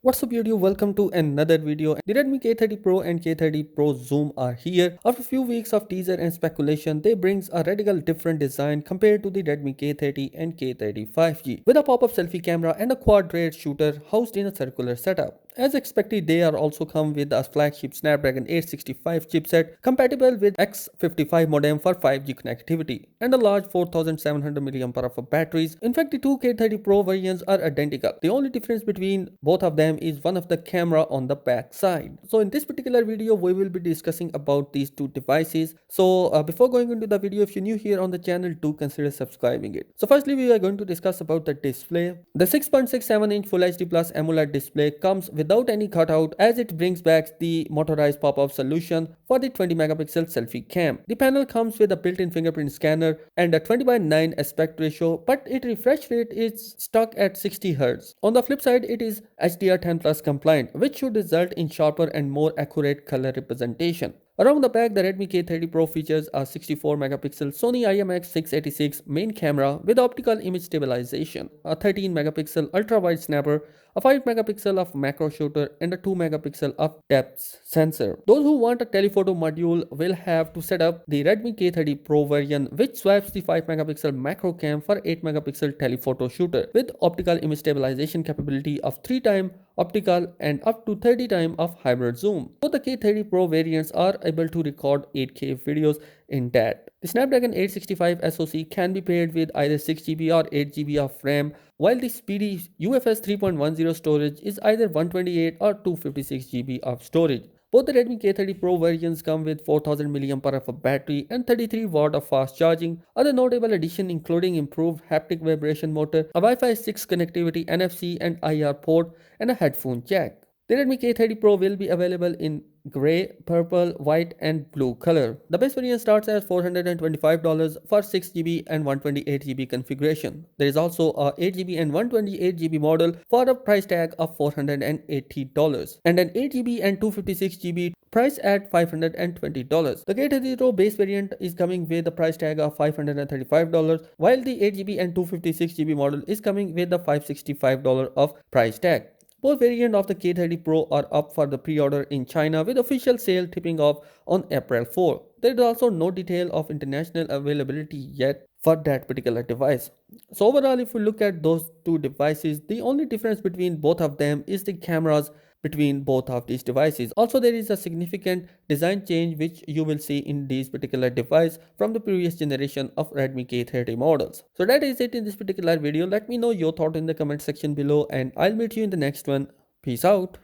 What's up YouTube, welcome to another video. The Redmi K30 Pro and K30 Pro Zoom are here. After a few weeks of teaser and speculation, they brings a radical different design compared to the Redmi K30 and K30 5G. With a pop-up selfie camera and a quad-rear shooter housed in a circular setup. As expected, they are also come with a flagship Snapdragon 865 chipset compatible with X55 modem for 5G connectivity and a large 4700 mAh batteries. In fact, the two K30 Pro variants are identical. The only difference between both of them is one of the camera on the back side. So in this particular video, we will be discussing about these two devices. So before going into the video, if you're new here on the channel, do consider subscribing it. So firstly, we are going to discuss about the display. The 6.67-inch Full HD Plus AMOLED display comes without any cutout as it brings back the motorized pop-up solution for the 20 megapixel selfie cam. The panel comes with a built-in fingerprint scanner and a 20:9 aspect ratio, but its refresh rate is stuck at 60 Hz. On the flip side, it is HDR10 Plus compliant, which should result in sharper and more accurate color representation. Around the back, the Redmi K30 Pro features a 64 megapixel Sony IMX686 main camera with optical image stabilization, a 13 megapixel ultra-wide snapper, a 5 megapixel of macro shooter, and a 2 megapixel of depth sensor. Those who want a telephoto module will have to set up the Redmi K30 Pro version, which swaps the 5 megapixel macro cam for 8 megapixel telephoto shooter with optical image stabilization capability of 3 times optical and up to 30 times of hybrid zoom. Both the K30 Pro variants are able to record 8K videos in that. The Snapdragon 865 SoC can be paired with either 6GB or 8GB of RAM, while the speedy UFS 3.10 storage is either 128 or 256GB of storage. Both the Redmi K30 Pro versions come with 4000 mAh battery and 33 watt of fast charging. Other notable additions including improved haptic vibration motor, a Wi-Fi 6 connectivity, NFC and IR port, and a headphone jack. The Redmi K30 Pro will be available in gray, purple, white and blue color. The base variant starts at $425 for 6GB and 128GB configuration. There is also a 8GB and 128GB model for a price tag of $480 and an 8GB and 256GB price at $520. The K30 Pro base variant is coming with a price tag of $535 while the 8GB and 256GB model is coming with a $565 of price tag. Both variants of the K30 Pro are up for the pre-order in China with official sale tipping off on April 4. There is also no detail of international availability yet for that particular device. So overall, if we look at those two devices, the only difference between both of them is the cameras between both of these devices. Also, there is a significant design change which you will see in these particular device from the previous generation of Redmi K30 models. So that is it in this particular video. Let me know your thought in the comment section below and I'll meet you in the next one. Peace out.